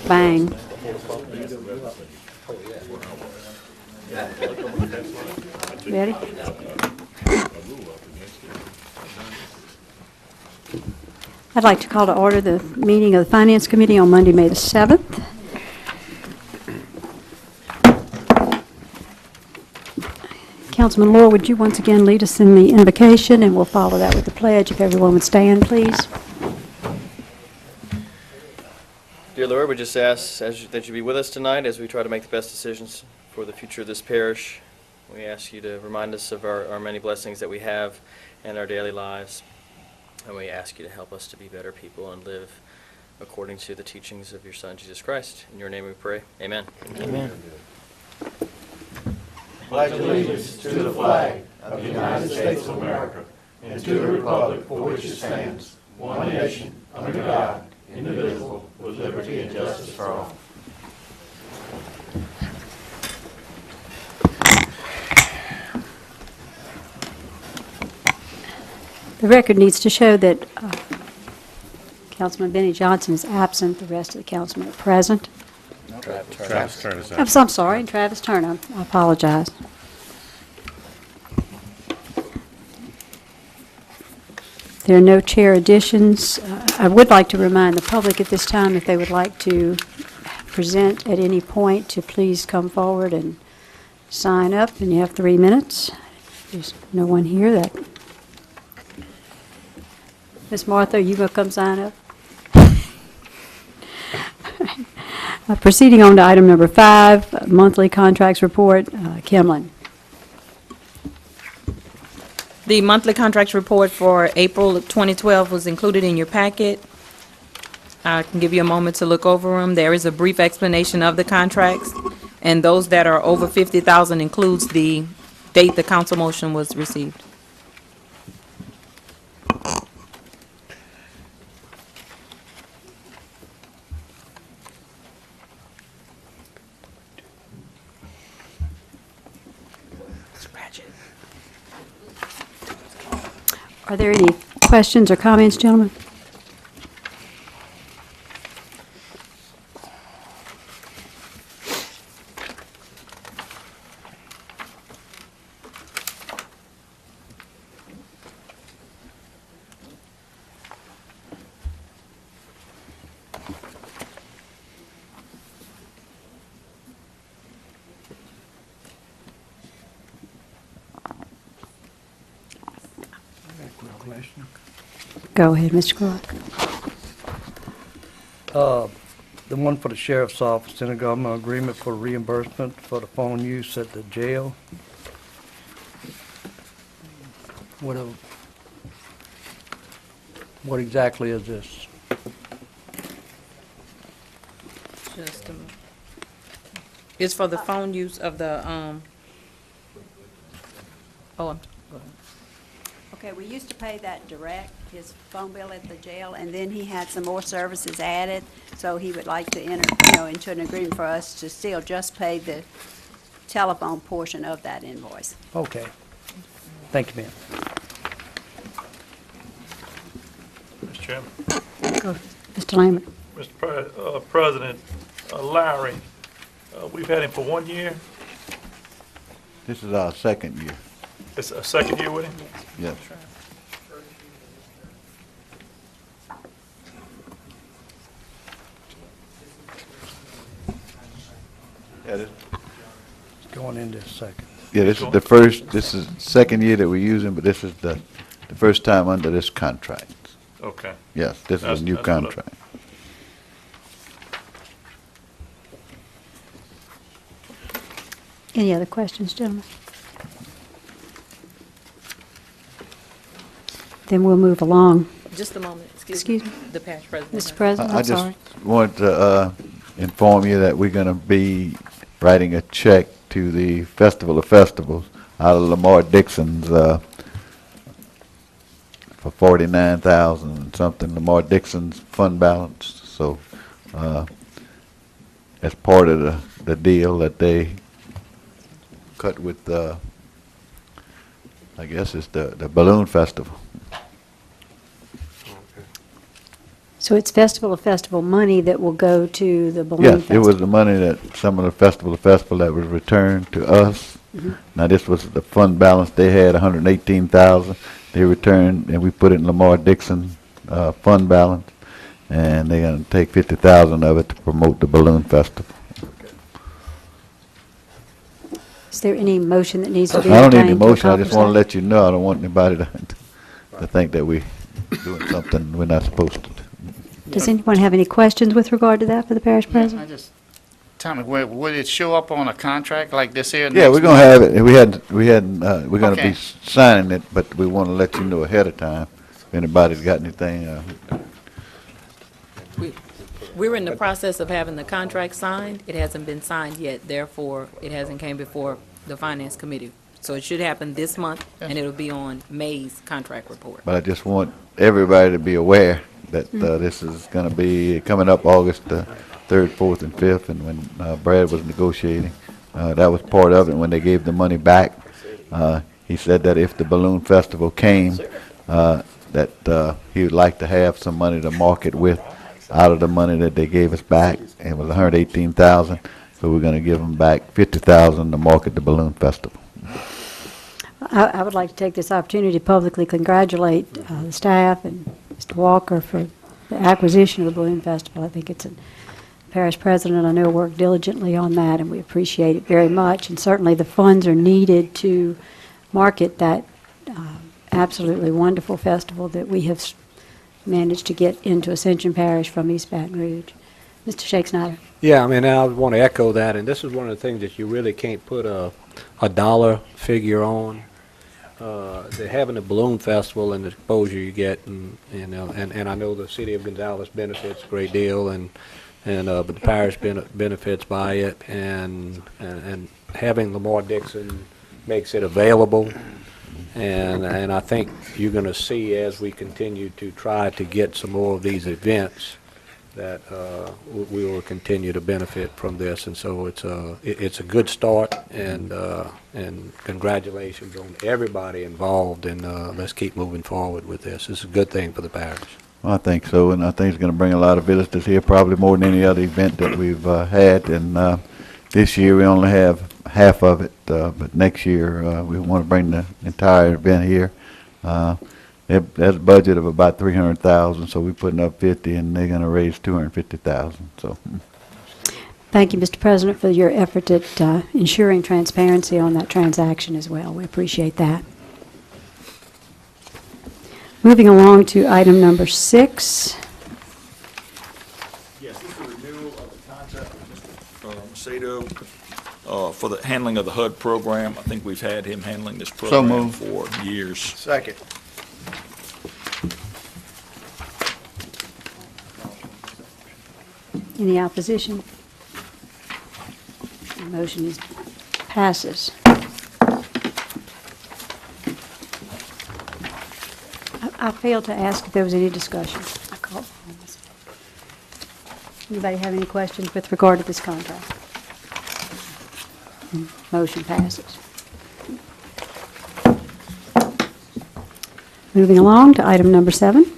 Bang. Ready? I'd like to call to order the meeting of the Finance Committee on Monday, May the 7th. Councilman Lohr, would you once again lead us in the invocation, and we'll follow that with the pledge. If everyone would stand, please. Dear Lord, we just ask that you be with us tonight as we try to make the best decisions for the future of this parish. We ask you to remind us of our many blessings that we have in our daily lives. And we ask you to help us to be better people and live according to the teachings of your Son, Jesus Christ. In your name we pray. Amen. Amen. Pledge allegiance to the flag of the United States of America and to the republic for which it stands, one nation, under God, indivisible, with liberty and justice for all. The record needs to show that Councilman Benny Johnson is absent. The rest of the councilmen are present. Travis Turner is out. I'm sorry, Travis Turner. I apologize. There are no chair additions. I would like to remind the public at this time, if they would like to present at any point, to please come forward and sign up, and you have 3 minutes. There's no one here. That Miss Martha, are you going to come sign up? Proceeding on to item number 5, monthly contracts report. Kimlin. The monthly contracts report for April of 2012 was included in your packet. I can give you a moment to look over them. There is a brief explanation of the contracts, and those that are over $50,000 includes the date the council motion was received. Are there any questions or comments, gentlemen? Go ahead, Mr. Clark. The one for the sheriff's office, intergovernmental agreement for reimbursement for the phone use at the jail. What exactly is this? Just a moment. It's for the phone use of the, go ahead. Okay, we used to pay that direct, his phone bill at the jail, and then he had some more services added, so he would like to enter, into an agreement for us to still just pay the telephone portion of that invoice. Okay. Thank you, ma'am. Mr. Chairman. Go, Mr. Lambert. Mr. President, Larry, we've had him for 1 year. This is our second year. It's a second year with him? Yes. Yeah, this Going into second. is the first, this is the second year that we're using, but this is the first time under this contract. Okay. Yes, this is a new That's what I- contract. Any other questions, gentlemen? Then we'll move along. Just a moment, Excuse me? The parish president. Mr. President, I I'm just sorry. wanted to inform you that we're going to be writing a check to the Festival of Festivals out of Lamar Dixon's for $49,000 and something, Lamar Dixon's fund balance. So as part of the deal that they cut with, I guess it's the Balloon Festival. So it's Festival of Festival money that will go to the balloon Yes, festival? it was the money that some of the festival that was returned to us. Now, this was the fund balance. They had 118,000. They returned, and we put it in Lamar Dixon fund balance, and they're going to take 50,000 of it to promote the balloon festival. Is there any motion that needs to be I don't obtained need any to motion. I just accomplish want to that? let you know. I don't want anybody to think that we're doing something we're not supposed to do. Does anyone have any questions with regard to that for the parish I president? just, tell me, would it show up on a contract like this here? Yeah, next we're gonna month? have it. We're gonna Okay. be signing it, but we want to let you know ahead of time if anybody's got anything. We're in the process of having the contract signed. It hasn't been signed yet, therefore, it hasn't came before the finance committee. So it should happen this month, and it'll be on May's contract report. But I just want everybody to be aware that this is gonna be coming up August 3rd, 4th, and 5th, and when Brad was negotiating, that was part of it. When they gave the money back, he said that if the balloon festival came, that he would like to have some money to market with out of the money that they gave us back. It was 118,000, so we're gonna give them back 50,000 to market the balloon festival. I would like to take this opportunity to publicly congratulate the staff and Mr. Walker for the acquisition of the balloon festival. I think it's a parish president, I know, worked diligently on that, and we appreciate it very much. And certainly the funds are needed to market that absolutely wonderful festival that we have managed to get into Ascension Parish from East Baton Rouge. Mr. Shake Snyder. Yeah, I mean, I want to echo that, and this is one of the things that you really can't put a dollar figure on. Having a balloon festival and the exposure you get, and I know the city of Gonzales benefits a great deal, but the parish benefits by it, and having Lamar Dixon makes it available, and I think you're going to see as we continue to try to get some more of these events that we will continue to benefit from this, and so it's a good start, and congratulations on everybody involved, and let's keep moving forward with this. It's a good thing for the parish. I think so, and I think it's going to bring a lot of visitors here, probably more than any other event that we've had. And this year we only have half of it, but next year we want to bring the entire event here. There's a budget of about 300,000, so we're putting up 50, and they're going to raise 250,000. So. Thank you, Mr. President, for your effort at ensuring transparency on that transaction as well. We appreciate that. Moving along to item number 6. Yes, this is a renewal of the contract with Mr. Macedo for the handling of the HUD program. I think we've had him handling this program moved. for years. Second. Any opposition? The motion passes. I failed to ask if there was any discussion. I called. Anybody have any questions with regard to this contract? Motion passes. Moving along to item number 7.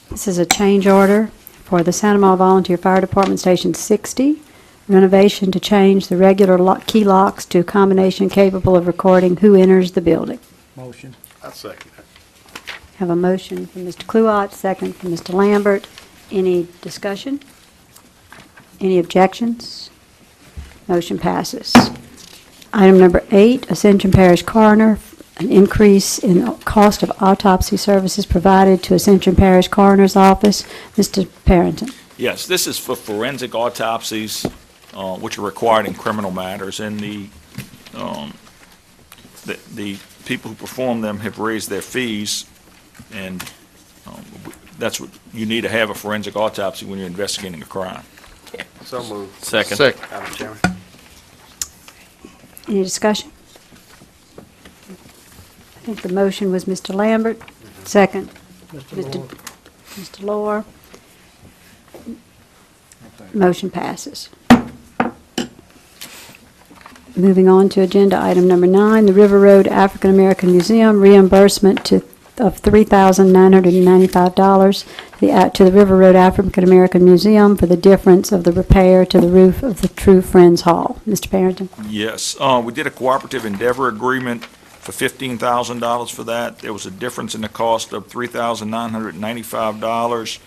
This is a change order for the Santa Maria Volunteer Fire Department Station 60, renovation to change the regular key locks to a combination capable of recording who enters the building. Motion. I second that. Have a motion from Mr. Kluot, second from Mr. Lambert. Any discussion? Any objections? Motion passes. Item number 8, Ascension Parish Coroner, an increase in cost of autopsy services provided to Ascension Parish Coroner's Office. Mr. Parrington. Yes, this is for forensic autopsies, which are required in criminal matters, and the people who perform them have raised their fees, and that's what you need to have a forensic autopsy when you're investigating a crime. So moved. Second. Madam Chairman. Any discussion? I think the motion was Mr. Lambert, second Mr. Moore. Mr. Lohr. Motion passes. Moving on to agenda item number 9, the River Road African American Museum reimbursement of $3,995 to the River Road African American Museum for the difference of the repair to the roof of the True Friends Hall. Mr. Parrington? Yes, we did a cooperative endeavor agreement for $15,000 for that. There was a difference in the cost of $3,995,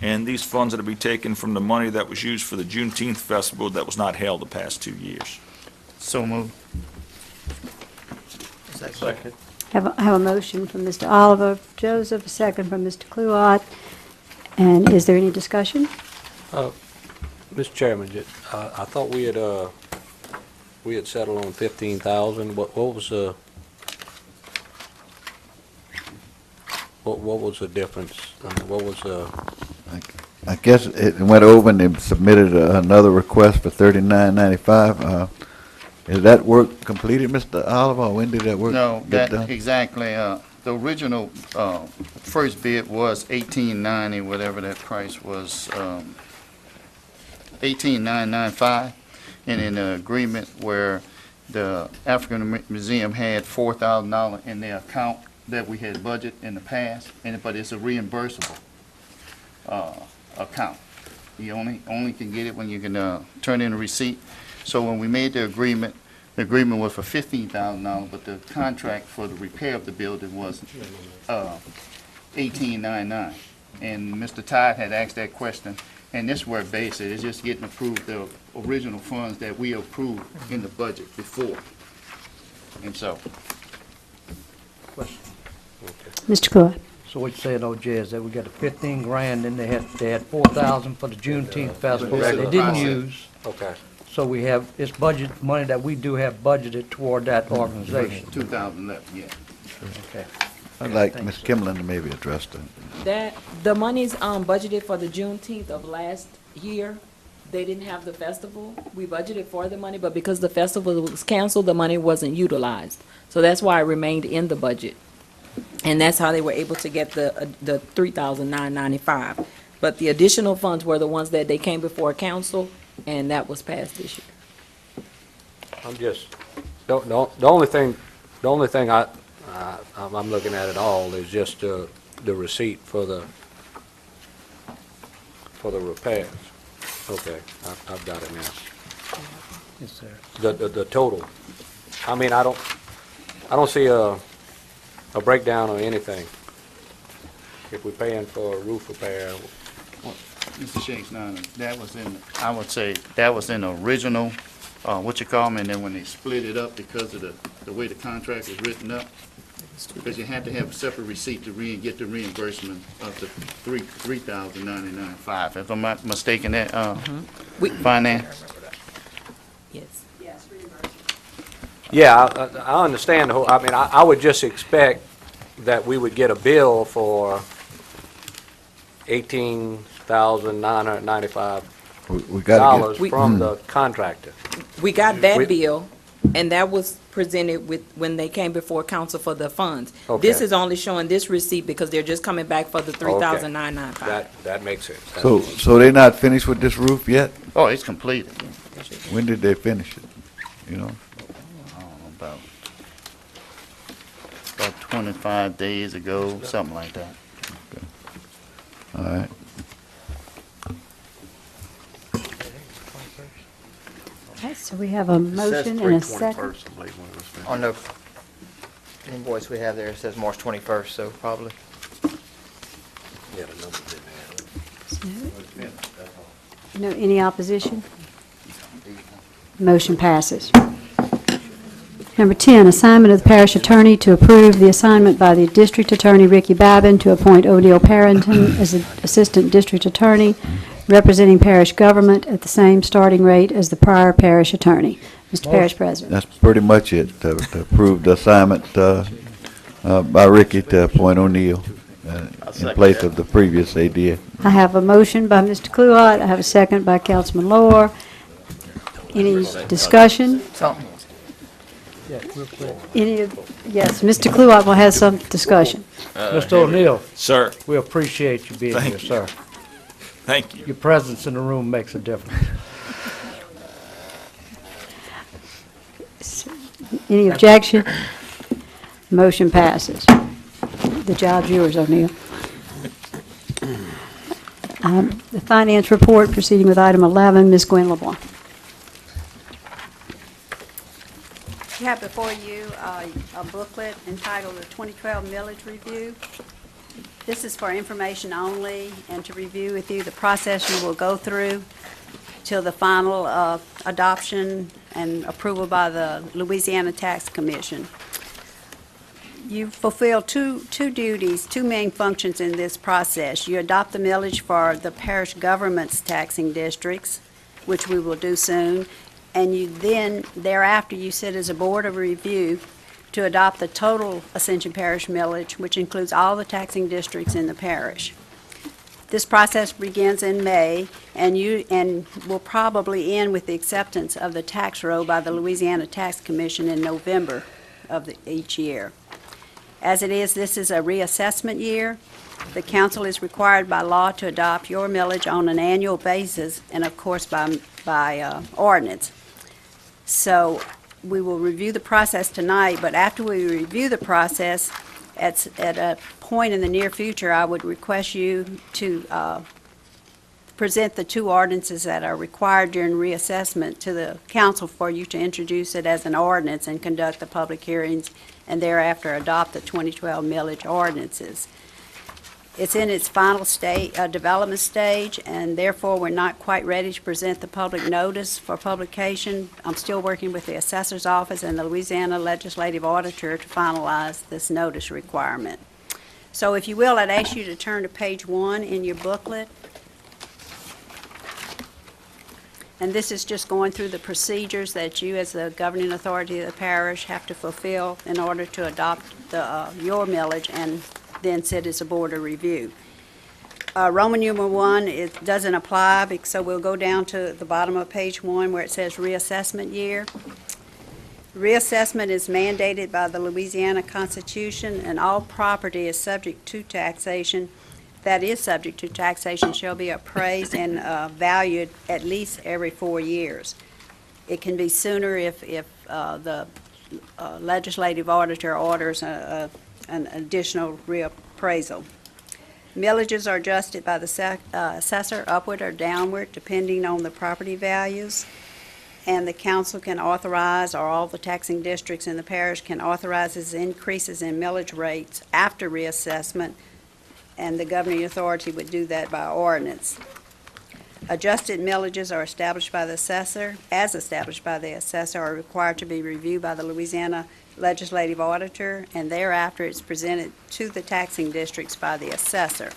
and these funds are to be taken from the money that was used for the Juneteenth festival that was not held the past 2 years. So moved. Second. Have a motion from Mr. Oliver Joseph, a second from Mr. Cluott. And is there any discussion? Mr. Chairman, I thought we had settled on 15,000. What was the difference? What was I guess it went over and they submitted another request for $39.95. Is that work completed, Mr. Oliver, or when did that work No, get that, done? exactly, the original, first bid was $18.90, whatever that price was, $18,995, and in an agreement where the African Museum had $4,000 in their account that we had budget in the past, but it's a reimbursable, account. You only can get it when you can, turn in a receipt. So when we made the agreement was for $15,000, but the contract for the repair of the building was $18.99. And Mr. Todd had asked that question, and this is where it's is just getting approved the original funds that we approved in the budget before. And so, Mr. Cluott? So what you saying, OJ, is that we got a 15 grand, and they had 4,000 for the Juneteenth festival that they didn't use. okay? So we have, it's budget money that we do have budgeted toward that organization. 2,000 left, yeah. Okay. I'd like Ms. Kimlin to maybe address that. The money's budgeted for the Juneteenth of last year. They didn't have the festival. We budgeted for the money, but because the festival was canceled, the money wasn't utilized. So that's why it remained in the budget. And that's how they were able to get the $3,995. But the additional funds were the ones that they came before council, and that was passed this year. I'm just, the only thing I'm looking at all is just the receipt for the repairs. Okay, I've got it now. Yes, sir. The total. I mean, I don't see a breakdown or anything. If we're paying for a roof repair, Mr. Shakes, no, that was in, I would say, that was in the original, and then when they split it up because of the way the contract is written up, because you had to have a separate receipt to get the reimbursement of the $3,099.05. If I'm not mistaken, that, finance? Yes. yeah, I understand the whole, I mean, I would just expect that we would get a bill for $18,995 We got to get, from the contractor. We got that We- bill, and that was presented when they came before council for the funds. Okay. This is only showing this receipt because they're just coming back for the $3,995. That makes sense. so they're not finished with this roof yet? Oh, it's completed. When did they finish it? You know? I don't know, about 25 days ago, something like that. All right. Okay, so we have a motion and a second. On the invoice we have there, it says March 21st, so probably. Yeah, the number didn't add up. No, any opposition? Motion passes. Number 10, assignment of the parish attorney to approve the assignment by the district attorney, Ricky Babin, to appoint O'Neill Parrington as the assistant district attorney, representing parish government at the same starting rate as the prior parish attorney. Mr. Parish President. That's pretty much it, to approve the assignment by Ricky to appoint O'Neill in place of the previous AD. I have a motion by Mr. Cluott. I have a second by Councilman Lohr. Any discussion? Yeah, real quick. Yes, Mr. Cluott will have some discussion. Mr. O'Neill, Sir, we appreciate you being here, Thank you. sir. Thank you. Your presence in the room makes a difference. Any objection? Motion passes. The job's yours, O'Neill. The finance report, proceeding with item 11, Ms. Gwen LeBlanc. You have before you a booklet entitled the 2012 Millage Review. This is for information only and to review with you the process you will go through till the final adoption and approval by the Louisiana Tax Commission. You fulfill two duties, two main functions in this process. You adopt the millage for the parish government's taxing districts, which we will do soon, and you then, thereafter, you sit as a board of review to adopt the total Ascension Parish millage, which includes all the taxing districts in the parish. This process begins in May and will probably end with the acceptance of the tax roll by the Louisiana Tax Commission in November of each year. As it is, this is a reassessment year. The council is required by law to adopt your millage on an annual basis and, of course, by ordinance. So we will review the process tonight, but after we review the process, at a point in the near future, I would request you to present the two ordinances that are required during reassessment to the council for you to introduce it as an ordinance and conduct the public hearings and thereafter adopt the 2012 millage ordinances. It's in its final development stage, and therefore we're not quite ready to present the public notice for publication. I'm still working with the assessor's office and the Louisiana Legislative Auditor to finalize this notice requirement. So if you will, I'd ask you to turn to page 1 in your booklet. And this is just going through the procedures that you, as the governing authority of the parish, have to fulfill in order to adopt your millage and then sit as a board of review. Roman numeral 1, it doesn't apply, so we'll go down to the bottom of page 1 where it says reassessment year. Reassessment is mandated by the Louisiana Constitution, and all property is subject to taxation. That is subject to taxation shall be appraised and valued at least every 4 years. It can be sooner if the legislative auditor orders an additional reappraisal. Millages are adjusted by the assessor upward or downward depending on the property values, and the council can authorize, or all the taxing districts in the parish can authorize increases in millage rates after reassessment, and the governing authority would do that by ordinance. Adjusted millages are established by the assessor, are required to be reviewed by the Louisiana Legislative Auditor, and thereafter it's presented to the taxing districts by the assessor.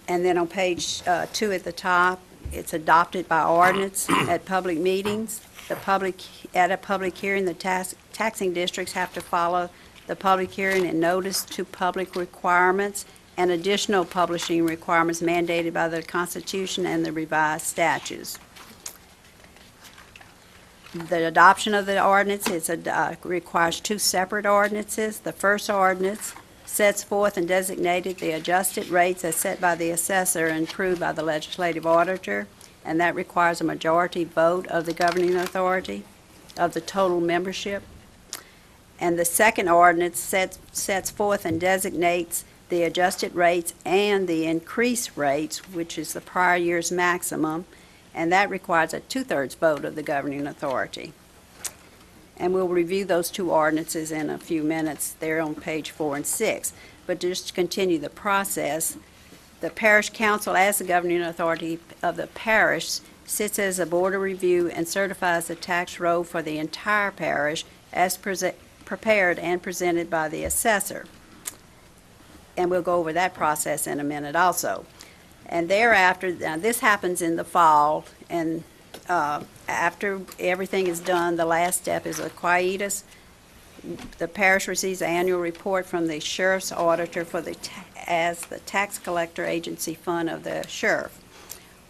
And then on page 2 at the top, it's adopted by ordinance at public meetings. At a public hearing, the taxing districts have to follow the public hearing and notice to public requirements and additional publishing requirements mandated by the Constitution and the revised statutes. The adoption of the ordinance requires 2 separate ordinances. The first ordinance sets forth and designated the adjusted rates as set by the assessor and approved by the legislative auditor, and that requires a majority vote of the governing authority of the total membership. And the second ordinance sets forth and designates the adjusted rates and the increased rates, which is the prior year's maximum, and that requires a 2/3 vote of the governing authority. And we'll review those 2 ordinances in a few minutes. They're on page 4 and 6. But just to continue the process, the parish council, as the governing authority of the parish, sits as a board of review and certifies the tax roll for the entire parish as prepared and presented by the assessor. And we'll go over that process in a minute also. And thereafter, now this happens in the fall, and after everything is done, the last step is a quietus. The parish receives an annual report from the sheriff's auditor as the tax collector agency fund of the sheriff.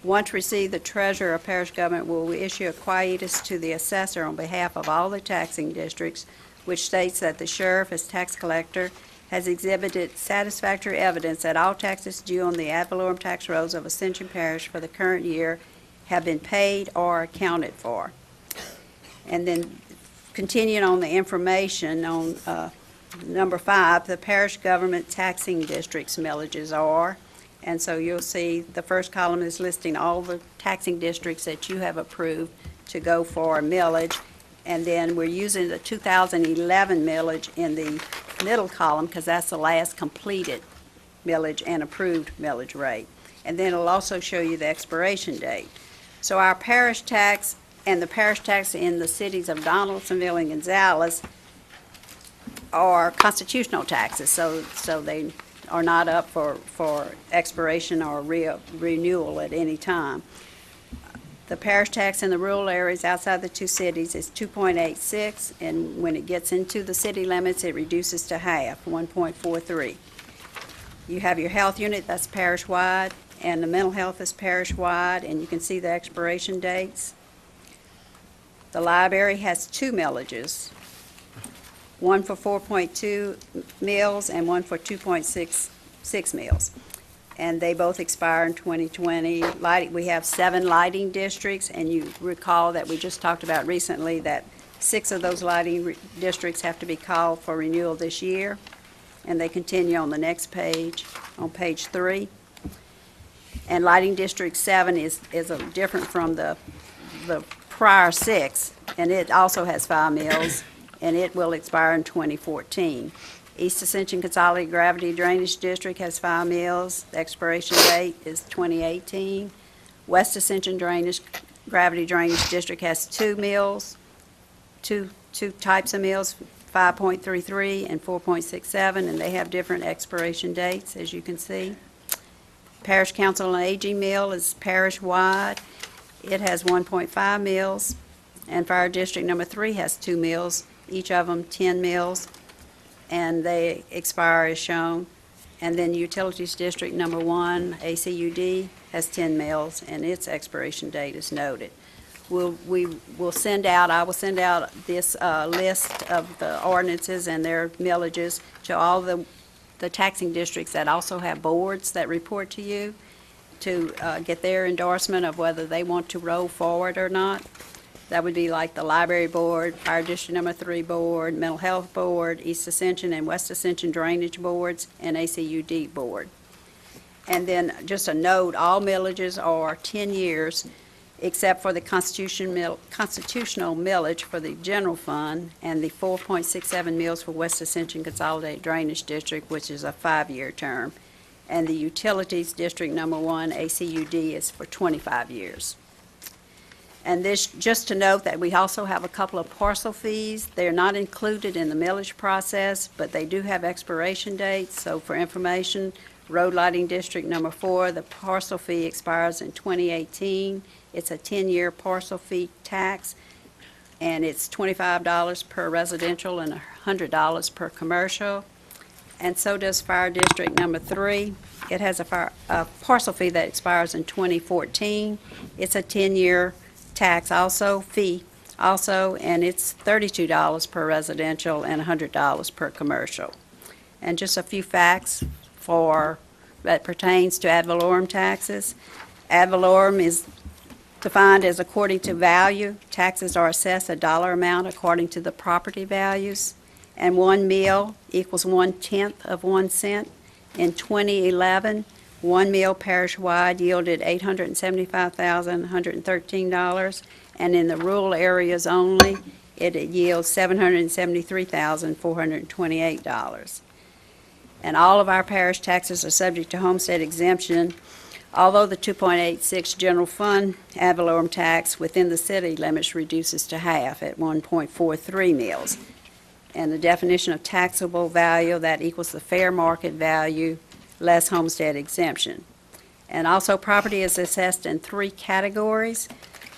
Once received, the treasurer of parish government will issue a quietus to the assessor on behalf of all the taxing districts, which states that the sheriff, as tax collector, has exhibited satisfactory evidence that all taxes due on the ad valorem tax rolls of Ascension Parish for the current year have been paid or accounted for. And then continuing on the information on number 5, the parish government taxing districts millages are, and so you'll see the first column is listing all the taxing districts that you have approved to go for a millage, and then we're using the 2011 millage in the middle column because that's the last completed millage and approved millage rate. And then it'll also show you the expiration date. So our parish tax and the parish tax in the cities of Donaldsonville and Gonzales are constitutional taxes, so they are not up for expiration or renewal at any time. The parish tax in the rural areas outside the two cities is 2.86, and when it gets into the city limits, it reduces to half, 1.43. You have your health unit, that's parish-wide, and the mental health is parish-wide, and you can see the expiration dates. The library has 2 millages, one for 4.2 mills and one for 2.66 mills. And they both expire in 2020. We have 7 lighting districts, and you recall that we just talked about recently that 6 of those lighting districts have to be called for renewal this year. And they continue on the next page, on page 3. And lighting district 7 is different from the prior 6, and it also has 5 mills, and it will expire in 2014. East Ascension Consolidated Gravity Drainage District has 5 mills. The expiration date is 2018. West Ascension Gravity Drainage District has 2 mills, two types of mills, 5.33 and 4.67, and they have different expiration dates, as you can see. Parish Council on Aging Mill is parish-wide. It has 1.5 mills, and Fire District Number 3 has 2 mills, each of them 10 mills, and they expire as shown. And then Utilities District Number 1, ACUD, has 10 mills, and its expiration date is noted. I will send out this list of the ordinances and their millages to all the taxing districts that also have boards that report to you to get their endorsement of whether they want to roll forward or not. That would be like the Library Board, Fire District Number 3 Board, Mental Health Board, East Ascension and West Ascension Drainage Boards, and ACUD Board. And then just a note, all millages are 10 years except for the constitutional millage for the general fund and the 4.67 mills for West Ascension Consolidated Drainage District, which is a 5-year term. And the Utilities District Number 1, ACUD, is for 25 years. And this, just to note that we also have a couple of parcel fees. They're not included in the millage process, but they do have expiration dates. So for information, Road Lighting District Number 4, the parcel fee expires in 2018. It's a 10-year parcel fee tax, and it's $25 per residential and $100 per commercial. And so does Fire District Number 3. It has a parcel fee that expires in 2014. It's a 10-year tax fee, and it's $32 per residential and $100 per commercial. And just a few facts that pertains to ad valorem taxes. Ad valorem is defined as according to value. Taxes are assessed a dollar amount according to the property values. And 1 mill equals 1/10 of 1 cent. In 2011, 1 mill parish-wide yielded $875,113, and in the rural areas only, it yields $773,428. And all of our parish taxes are subject to homestead exemption, although the 2.86 general fund ad valorem tax within the city limits reduces to half at 1.43 mills. And the definition of taxable value, that equals the fair market value less homestead exemption. And also property is assessed in 3 categories.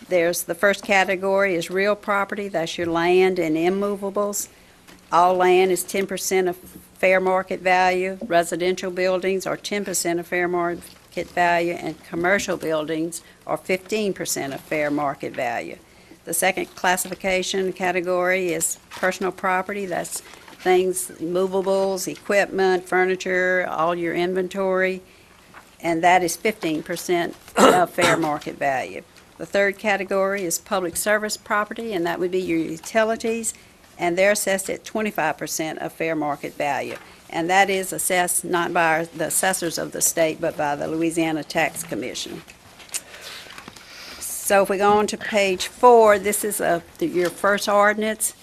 There's the first category is real property, that's your land and immovables. All land is 10% of fair market value. Residential buildings are 10% of fair market value, and commercial buildings are 15% of fair market value. The second classification category is personal property, that's things, movables, equipment, furniture, all your inventory, and that is 15% of fair market value. The third category is public service property, and that would be your utilities, and they're assessed at 25% of fair market value. And that is assessed not by the assessors of the state, but by the Louisiana Tax Commission. So if we go on to page 4, this is your first ordinance.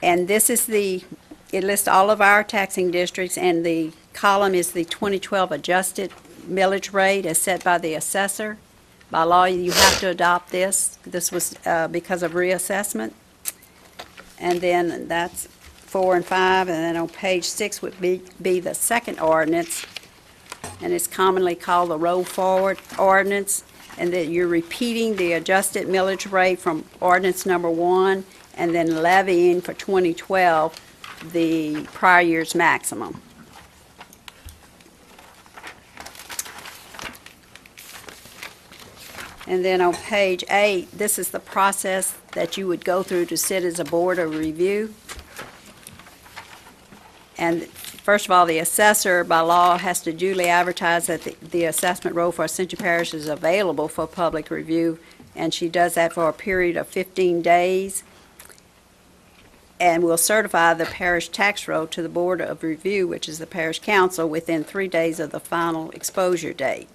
And this is it lists all of our taxing districts, and the column is the 2012 adjusted millage rate as set by the assessor. By law, you have to adopt this. This was because of reassessment. And then that's 4 and 5, and then on page 6 would be the second ordinance, and it's commonly called the roll forward ordinance, and that you're repeating the adjusted millage rate from ordinance number 1, and then levying for 2012 the prior year's maximum. And then on page 8, this is the process that you would go through to sit as a board of review. And first of all, the assessor by law has to duly advertise that the assessment roll for Ascension Parish is available for public review, and she does that for a period of 15 days. And will certify the parish tax roll to the board of review, which is the parish council, within 3 days of the final exposure date.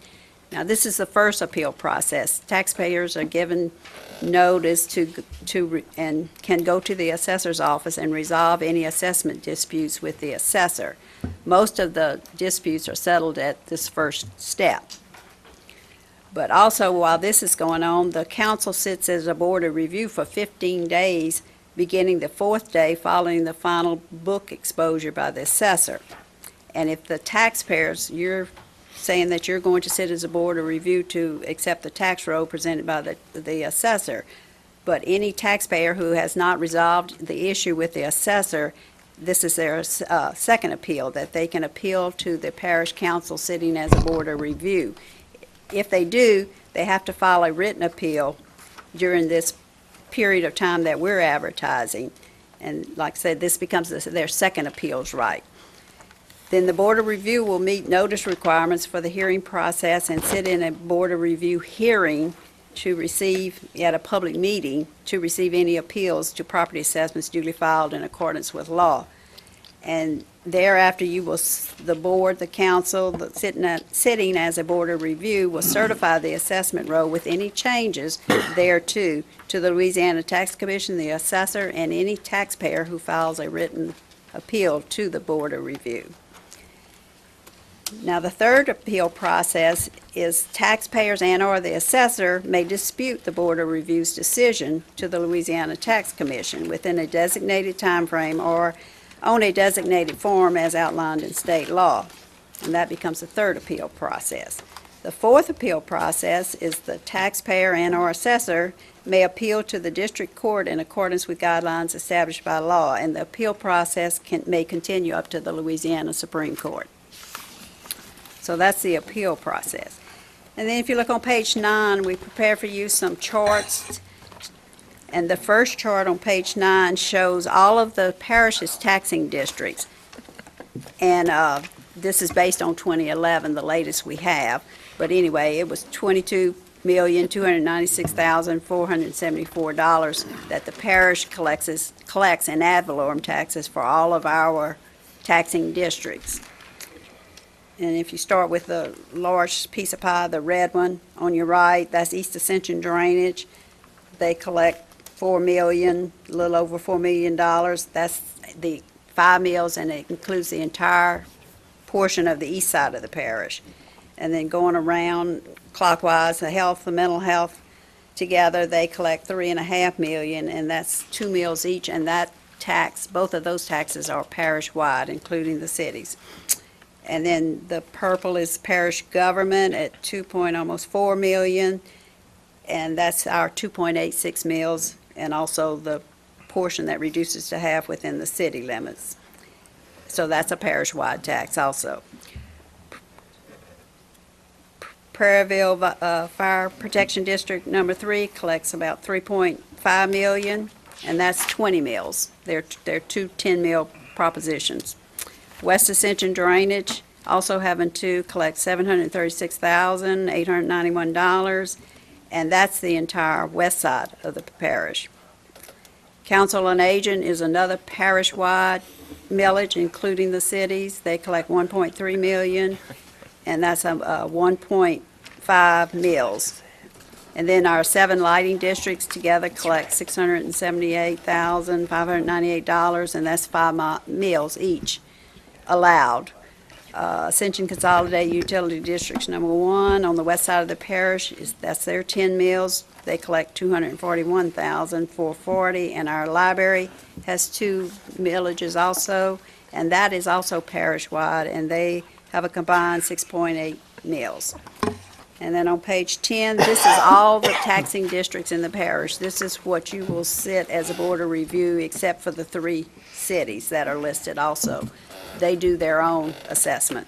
Now, this is the first appeal process. Taxpayers are given notice and can go to the assessor's office and resolve any assessment disputes with the assessor. Most of the disputes are settled at this first step. But also, while this is going on, the council sits as a board of review for 15 days, beginning the 4th day following the final book exposure by the assessor. And if the taxpayers, you're saying that you're going to sit as a board of review to accept the tax roll presented by the assessor. But any taxpayer who has not resolved the issue with the assessor, this is their second appeal, that they can appeal to the parish council sitting as a board of review. If they do, they have to file a written appeal during this period of time that we're advertising. And like I said, this becomes their second appeals right. Then the Board of Review will meet notice requirements for the hearing process and sit in a Board of Review hearing to receive, at a public meeting, to receive any appeals to property assessments duly filed in accordance with law. And thereafter, the board, the council, sitting as a Board of Review will certify the assessment roll with any changes thereto to the Louisiana Tax Commission, the assessor, and any taxpayer who files a written appeal to the Board of Review. Now, the third appeal process is taxpayers and/or the assessor may dispute the Board of Review's decision to the Louisiana Tax Commission within a designated time frame or on a designated form as outlined in state law. And that becomes the third appeal process. The fourth appeal process is the taxpayer and/or assessor may appeal to the district court in accordance with guidelines established by law, and the appeal process may continue up to the Louisiana Supreme Court. So that's the appeal process. And then if you look on page 9, we prepared for you some charts. And the first chart on page 9 shows all of the parish's taxing districts. And this is based on 2011, the latest we have. But anyway, it was $22,296,474 that the parish collects in ad valorem taxes for all of our taxing districts. And if you start with the large piece of pie, the red one on your right, that's East Ascension Drainage. They collect $4 million, a little over $4 million. That's the 5 mills, and it includes the entire portion of the east side of the parish. And then going around clockwise, the health, the mental health, together they collect $3.5 million, and that's 2 mills each. And that tax, both of those taxes are parish-wide, including the cities. And then the purple is parish government at almost 4 million, and that's our 2.86 mills, and also the portion that reduces to half within the city limits. So that's a parish-wide tax also. Prairieville Fire Protection District number 3 collects about 3.5 million, and that's 20 mills. They're two 10-mill propositions. West Ascension Drainage, also having two, collect $736,891, and that's the entire west side of the parish. Council on Aging is another parish-wide millage, including the cities. They collect 1.3 million, and that's 1.5 mills. And then our 7 lighting districts together collect $678,598, and that's 5 mills each allowed. Ascension Consolidated Utility Districts number 1 on the west side of the parish, that's their 10 mills. They collect $241,440, and our library has 2 millages also, and that is also parish-wide, and they have a combined 6.8 mills. And then on page 10, this is all the taxing districts in the parish. This is what you will sit as a board of review, except for the 3 cities that are listed also. They do their own assessment.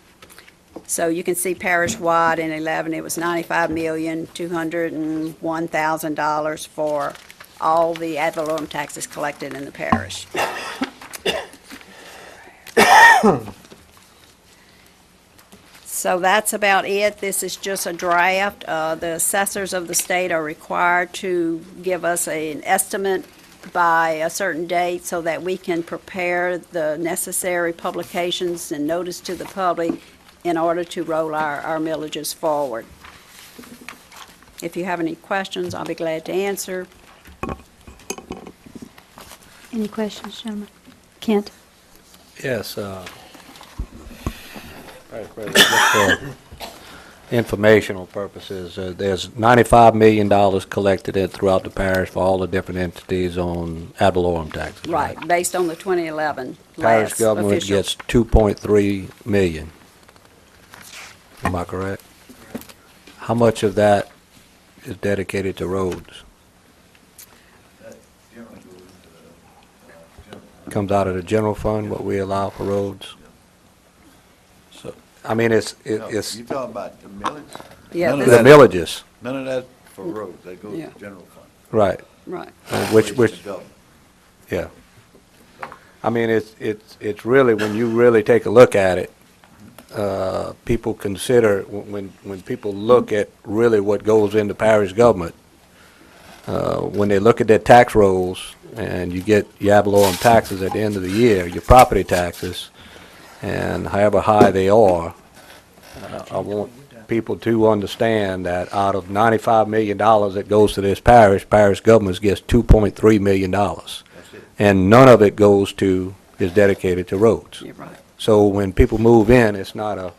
So you can see parish-wide in 11, it was $95,201,000 for all the ad valorem taxes collected in the parish. So that's about it. This is just a draft. The assessors of the state are required to give us an estimate by a certain date so that we can prepare the necessary publications and notice to the public in order to roll our millages forward. If you have any questions, I'll be glad to answer. Any questions, gentlemen? Kent? Yes, Vice President, just for informational purposes, there's $95 million collected throughout the parish for all the different entities on ad valorem taxes. Right, based on the 2011 Parish last government official. gets 2.3 million. Am I correct? How much of that is dedicated to roads? Comes out of the general fund, what we allow for roads? So, I mean, it's You talking about the millage? Yeah, None of the this- millages, None of that for roads, that goes Yeah. to general fund. right, right. which, Operations government. yeah. I mean, it's really, when you really take a look at it, people consider, when people look at really what goes into parish government, when they look at their tax rolls, and you get your ad valorem taxes at the end of the year, your property taxes, and however high they are, I want people to understand that out of $95 million that goes to this parish, parish government gets $2.3 million. And none of it is dedicated to roads. You're right. So when people move in, it's not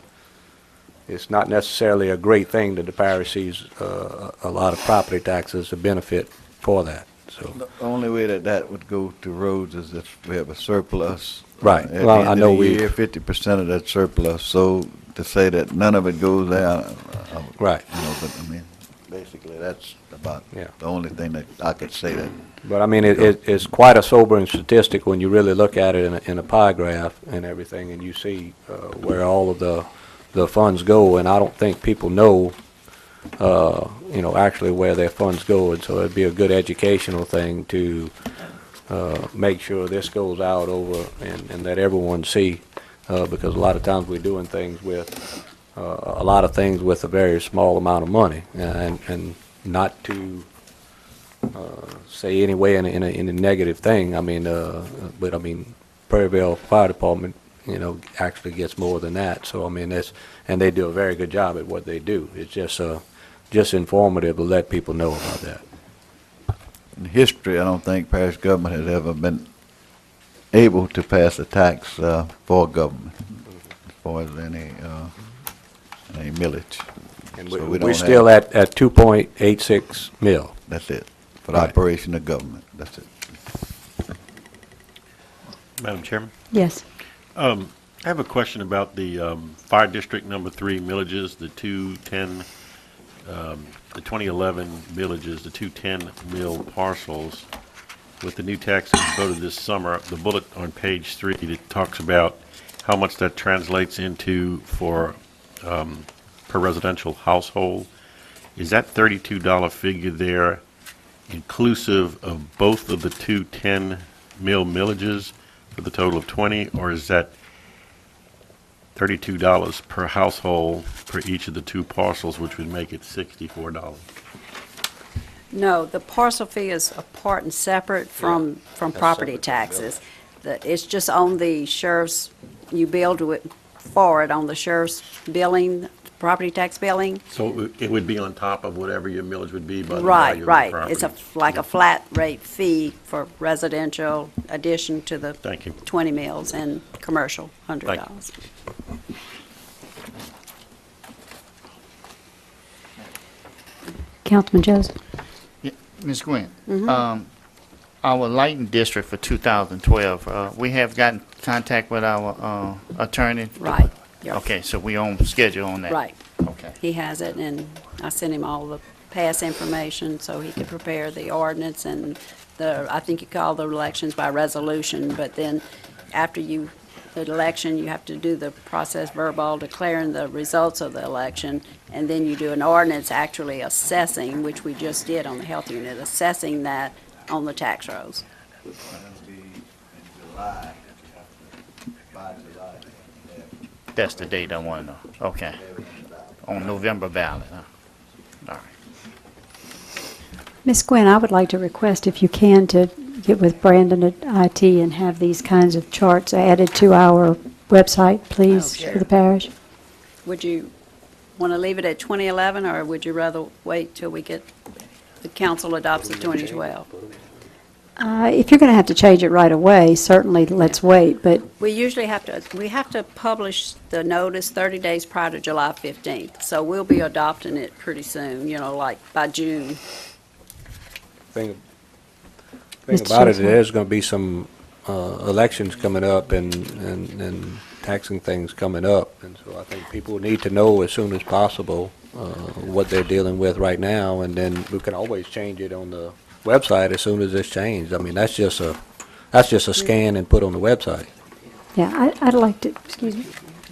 necessarily a great thing that the parish sees a lot of property taxes a benefit for that, so. The only way that would go to roads is if we have a surplus. Right. At Well, the I end know of the we- year, 50% of that surplus, so to say that none of it goes there, Right. you know, but I mean, basically, that's about Yeah. the only thing that I could say that. But I mean, it's quite a sobering statistic when you really look at it in a pie graph and everything, and you see where all of the funds go, and I don't think people know, actually where their funds go, and so it'd be a good educational thing to make sure this goes out over and let everyone see, because a lot of times we're doing things with a lot of things with a very small amount of money, and not to say anyway in a negative thing. I mean, but I mean, Prairieville Fire Department, actually gets more than that. So I mean, and they do a very good job at what they do. It's just informative to let people know about that. In history, I don't think parish government has ever been able to pass a tax for government, as far as any millage. And So we we're don't still have- at 2.86 mil. That's it, for the Right. operation of government, that's it. Madam Chairman, Yes. I have a question about the Fire District Number 3 millages, the 2011 millages, the 210 mil parcels. With the new taxes voted this summer, the bullet on page 3 that talks about how much that translates into for per residential household. Is that $32 figure there inclusive of both of the two 10-mil millages for the total of 20, or is that $32 per household for each of the two parcels, which would make it $64? No, the parcel fee is apart and separate from property separate from the taxes. It's just on the sheriff's, you bill for it on the sheriff's billing, property tax billing. So it would be on top of whatever your millage would be by the value Right, of the right. property? It's like a flat rate fee for residential addition to the Thank you. 20 mills and commercial, $100. Councilman Joseph? Ms. Gwen, our lighting district for 2012, we have gotten contact with our attorney? Right. Yeah. Okay, so we on schedule on that? Right. Okay. He has it, and I sent him all the past information so he could prepare the ordinance and I think you call the elections by resolution, but then after the election, you have to do the process verbal declaring the results of the election, and then you do an ordinance actually assessing, which we just did on the health unit, assessing that on the tax rolls. That's the date I want to know. Okay. On November ballot, huh? All right. Ms. Gwen, I would like to request, if you can, to get with Brandon at IT and have these kinds of charts added to our website, please, Oh, for the parish. Would you want to leave it at 2011, or would you rather wait till the council adopts the 2012? If you're going to have to change it right away, certainly let's wait, but We usually have to publish the notice 30 days prior to July 15th, so we'll be adopting it pretty soon, like by June. Thing Mr. about it, Chesney. there's going to be some elections coming up and taxing things coming up, and so I think people need to know as soon as possible what they're dealing with right now, and then we can always change it on the website as soon as it's changed. I mean, that's just a scan and put on the website. yeah, I'd like to, excuse me.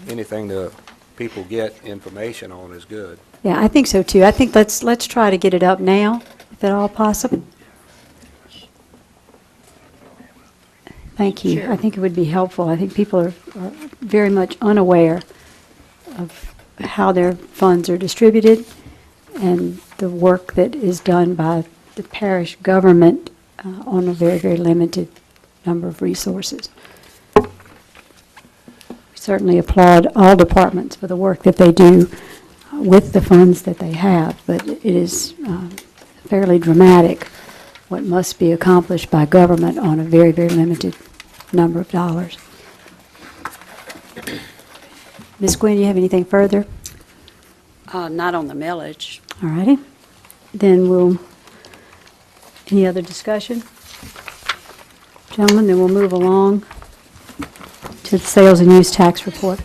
Anything that people get information on is good. Yeah, I think so too. I think let's try to get it up now, if at all possible. Thank you. I think it would be helpful. I think people are very much unaware of how their funds are distributed and the work that is done by the parish government on a very, very limited number of resources. We certainly applaud all departments for the work that they do with the funds that they have, but it is fairly dramatic what must be accomplished by government on a very, very limited number of dollars. Ms. Gwynn, do you have anything further? Not on the millage. All righty. Then any other discussion? Gentlemen, then we'll move along to the sales and use tax report.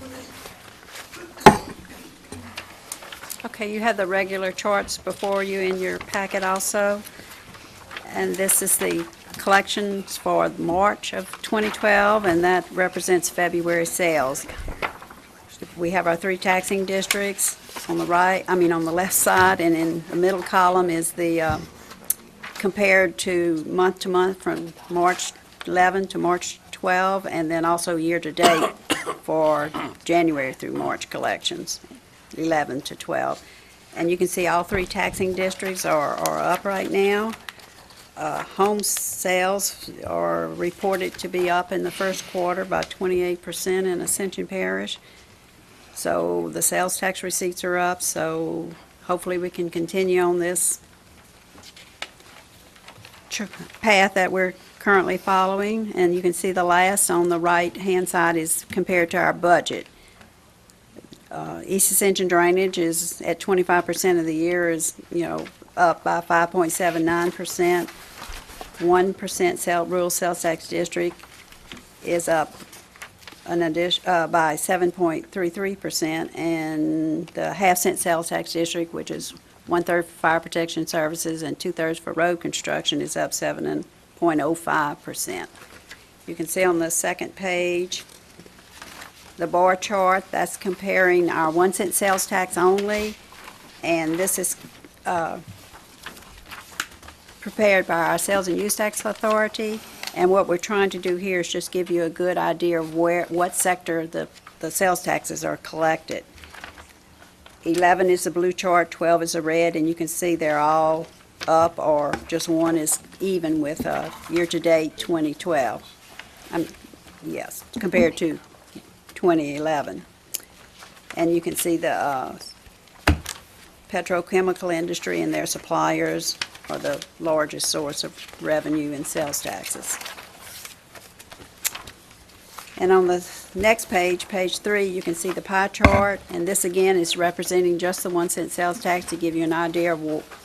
Okay, you have the regular charts before you in your packet also. And this is the collections for March of 2012, and that represents February sales. We have our 3 taxing districts on the on the left side, and in the middle column is the compared to month from March 11 to March 12, and then also year-to-date for January through March collections, 11 to 12. And you can see all 3 taxing districts are up right now. Home sales are reported to be up in the first quarter by 28% in Ascension Parish. So the sales tax receipts are up, so hopefully we can continue on this path that we're currently following. And you can see the last on the right-hand side is compared to our budget. East Ascension drainage is at 25% of the year is, up by 5.79%. 1% rural sales tax district is up an addition by 7.33%, and the half-cent sales tax district, which is 1/3 for fire protection services and 2/3 for road construction, is up 7.05%. You can see on the second page the bar chart. That's comparing our 1-cent sales tax only, and this is prepared by our Sales and Use Tax Authority, and what we're trying to do here is just give you a good idea of what sector the sales taxes are collected. 11 is the blue chart, 12 is the red, and you can see they're all up, or just one is even with year-to-date 2012. Yes, compared to 2011. And you can see the petrochemical industry and their suppliers are the largest source of revenue in sales taxes. And on the next page, page 3, you can see the pie chart, and this again is representing just the 1-cent sales tax to give you an idea of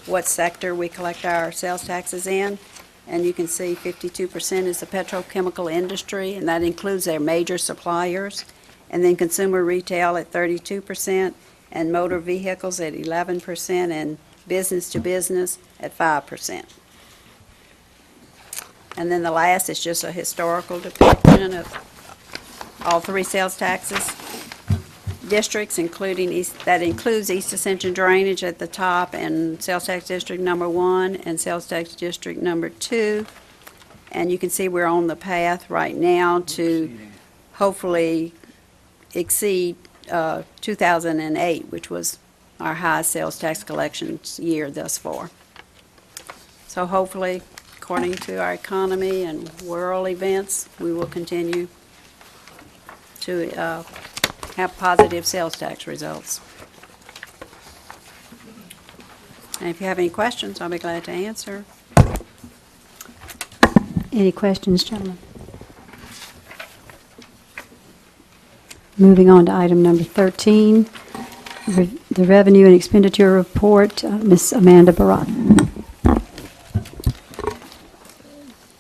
what sector we collect our sales taxes in. And you can see 52% is the petrochemical industry, and that includes their major suppliers. And then consumer retail at 32%, and motor vehicles at 11%, and business to business at 5%. And then the last is just a historical depiction of all 3 sales taxes districts, that includes East Ascension Drainage at the top, and Sales Tax District number 1 and Sales Tax District number 2. And you can see we're on the path right now to hopefully exceed 2008, which was our highest sales tax collections year thus far. So hopefully, according to our economy and world events, we will continue to have positive sales tax results. And if you have any questions, I'll be glad to answer. Any questions, gentlemen? Moving on to item number 13, the Revenue and Expenditure Report, Ms. Amanda Barat.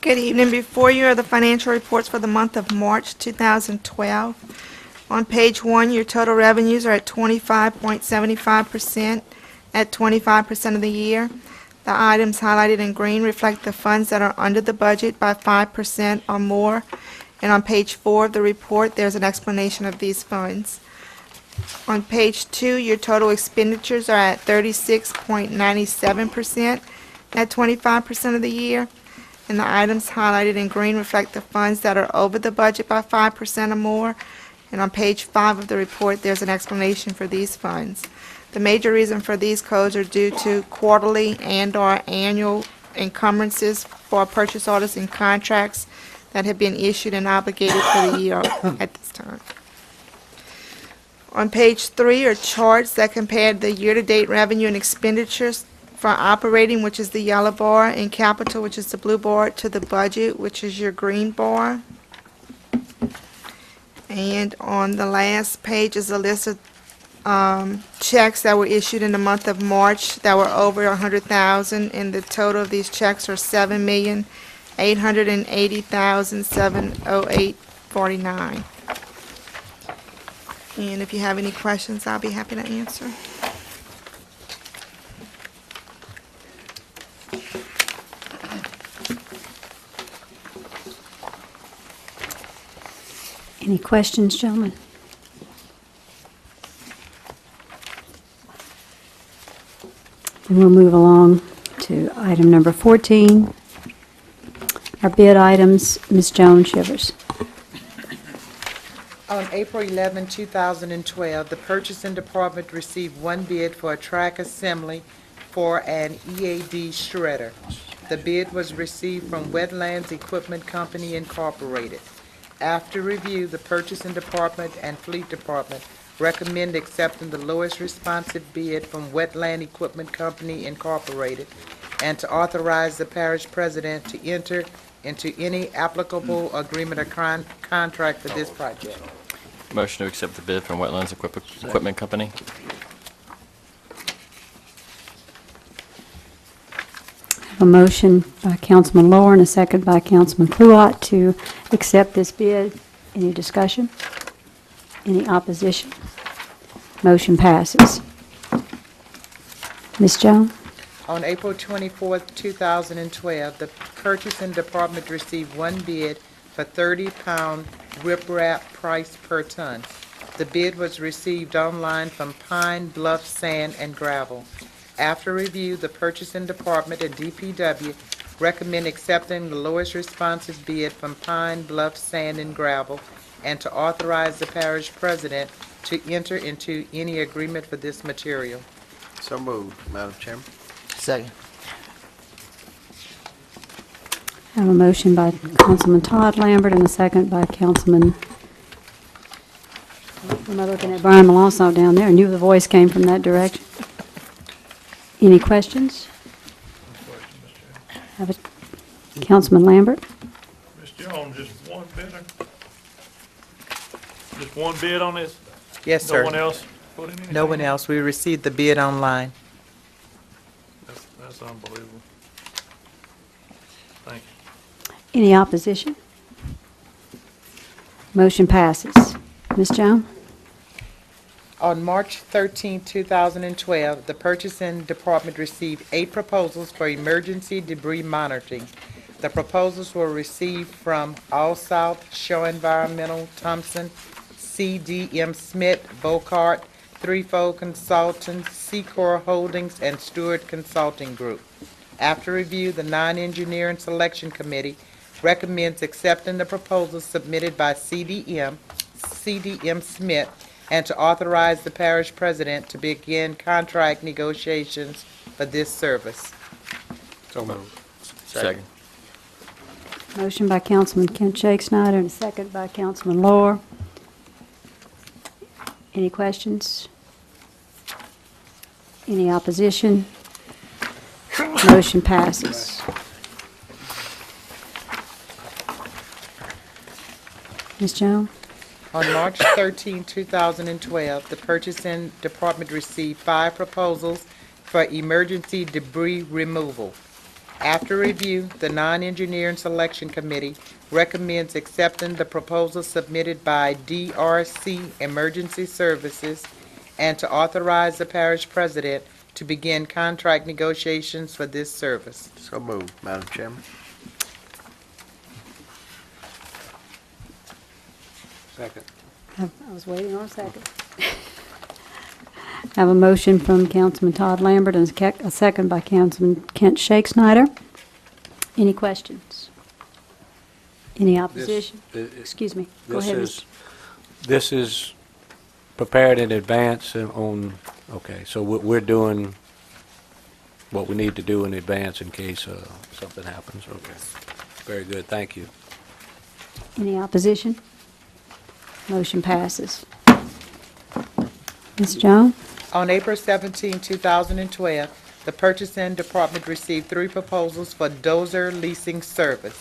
Good evening. Before you are the financial reports for the month of March 2012. On page 1, your total revenues are at 25.75% at 25% of the year. The items highlighted in green reflect the funds that are under the budget by 5% or more. And on page 4 of the report, there's an explanation of these funds. On page 2, your total expenditures are at 36.97% at 25% of the year. And the items highlighted in green reflect the funds that are over the budget by 5% or more. And on page 5 of the report, there's an explanation for these funds. The major reason for these codes are due to quarterly and/or annual encumbrances for purchase orders and contracts that have been issued and obligated for the year at this time. On page 3 are charts that compare the year-to-date revenue and expenditures for operating, which is the yellow bar, and capital, which is the blue bar, to the budget, which is your green bar. And on the last page is a list of checks that were issued in the month of March that were over 100,000, and the total of these checks are 7,880,708.49. And if you have any questions, I'll be happy to answer. Any questions, gentlemen? Then we'll move along to item number 14, our bid items. Ms. Jones Shivers. On April 11, 2012, the Purchasing Department received 1 bid for a track assembly for an EAD shredder. The bid was received from Wetlands Equipment Company, Incorporated. After review, the Purchasing Department and Fleet Department recommend accepting the lowest responsive bid from Wetland Equipment Company, Incorporated, and to authorize the parish president to enter into any applicable agreement or contract for this project. Motion to accept the bid from Wetlands Equipment Company. A motion by Councilman Lohr and a second by Councilman Kluwat to accept this bid. Any discussion? Any opposition? Motion passes. Ms. Jones? On April 24, 2012, the Purchasing Department received 1 bid for 30-pound riprap price per ton. The bid was received online from Pine Bluff Sand and Gravel. After review, the Purchasing Department and DPW recommend accepting the lowest responsive bid from Pine Bluff Sand and Gravel, and to authorize the parish president to enter into any agreement for this material. So moved, Madam Chairman. Second. I have a motion by Councilman Todd Lambert and a second by Councilman, am I looking at Brian Malonzo down there? I knew the voice came from that direction. Any questions? Have it, Councilman Lambert? Ms. Jones, just one bidder? Just one bid on this? Yes, sir. No one else put in anything? No one else. We received the bid online. That's unbelievable. Thank you. Any opposition? Motion passes. Ms. Jones? On March 13, 2012, the Purchasing Department received 8 proposals for emergency debris monitoring. The proposals were received from All South, Show Environmental, Thompson, CDM Smith, Bocart, Threefold Consultants, Secor Holdings, and Stewart Consulting Group. After review, the non-engineering selection committee recommends accepting the proposals submitted by CDM Smith, and to authorize the parish president to begin contract negotiations for this service. So moved. Second. Motion by Councilman Kent Shake Snyder and a second by Councilman Lohr. Any questions? Any opposition? Motion passes. Ms. Jones? On March 13, 2012, the Purchasing Department received 5 proposals for emergency debris removal. After review, the non-engineering selection committee recommends accepting the proposal submitted by DRC Emergency Services, and to authorize the parish president to begin contract negotiations for this service. So moved, Madam Chairman. Second. I was waiting on a second. I have a motion from Councilman Todd Lambert and a second by Councilman Kent Shake Snyder. Any questions? Any opposition? Excuse me. Go ahead. This is prepared in advance on, okay, so we're doing what we need to do in advance in case something happens. Okay. Very good. Thank you. Any opposition? Motion passes. Ms. Jones? On April 17, 2012, the Purchasing Department received 3 proposals for dozer leasing service.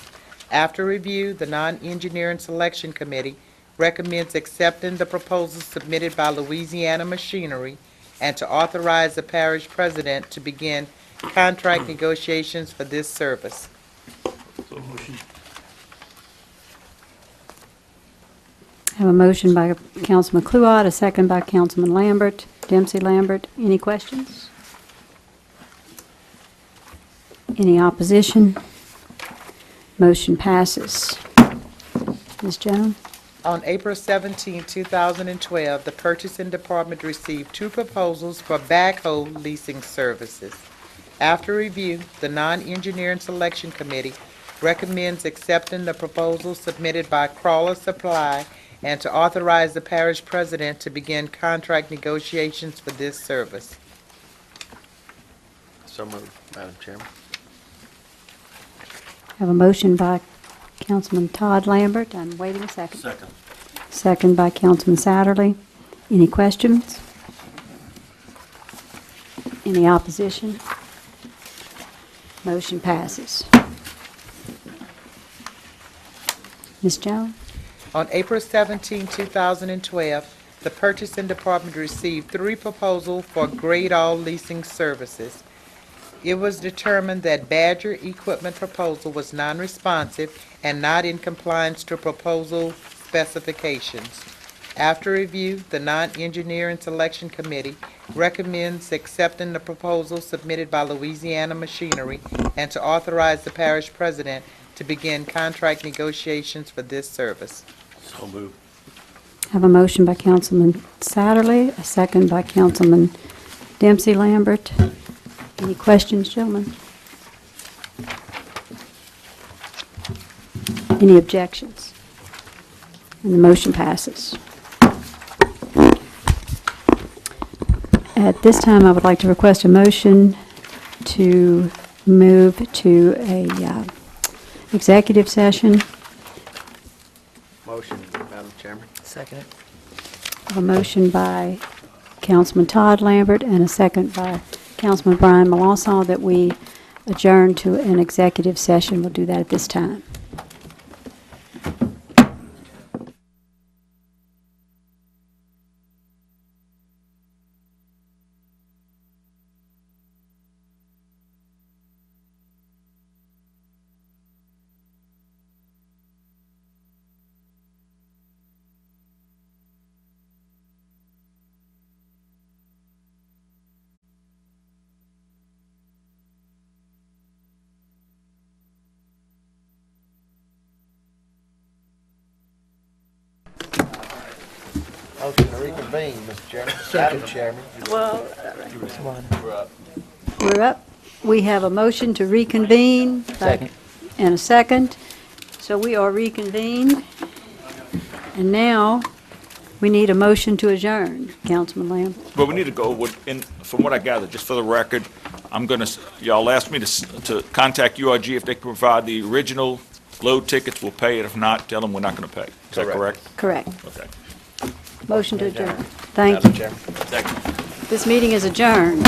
After review, the non-engineering selection committee recommends accepting the proposals submitted by Louisiana Machinery, and to authorize the parish president to begin contract negotiations for this service. So motion. I have a motion by Councilman Kluot, a second by Councilman Lambert, Dempsey Lambert. Any questions? Any opposition? Motion passes. Ms. Jones? On April 17, 2012, the Purchasing Department received 2 proposals for backhoe leasing services. After review, the non-engineering selection committee recommends accepting the proposal submitted by Crawler Supply, and to authorize the parish president to begin contract negotiations for this service. So moved, Madam Chairman. I have a motion by Councilman Todd Lambert. I'm waiting a second. Second. Second by Councilman Satterly. Any questions? Any opposition? Motion passes. Ms. Jones? On April 17, 2012, the Purchasing Department received 3 proposals for grade-all leasing services. It was determined that Badger equipment proposal was non-responsive and not in compliance to proposal specifications. After review, the non-engineering selection committee recommends accepting the proposal submitted by Louisiana Machinery, and to authorize the parish president to begin contract negotiations for this service. So moved. I have a motion by Councilman Satterly, a second by Councilman Dempsey Lambert. Any questions, gentlemen? Any objections? And the motion passes. At this time, I would like to request a motion to move to a executive session. Motion, Madam Chairman. Second. A motion by Councilman Todd Lambert and a second by Councilman Brian Melanson that we adjourn to an executive session. We'll do that at this time. Motion to reconvene, Mr. Chairman. Madam Chairman. We're up. We have a motion to reconvene. Second. And a second. So we are reconvened. And now, we need a motion to adjourn. Councilman Lamb. But we need to go with, from what I gathered, just for the record, y'all asked me to contact URG if they can provide the original load tickets, we'll pay it. If not, tell them we're not going to pay. Is that correct? Correct. Okay. Motion to adjourn. Thank you. Second. This meeting is adjourned.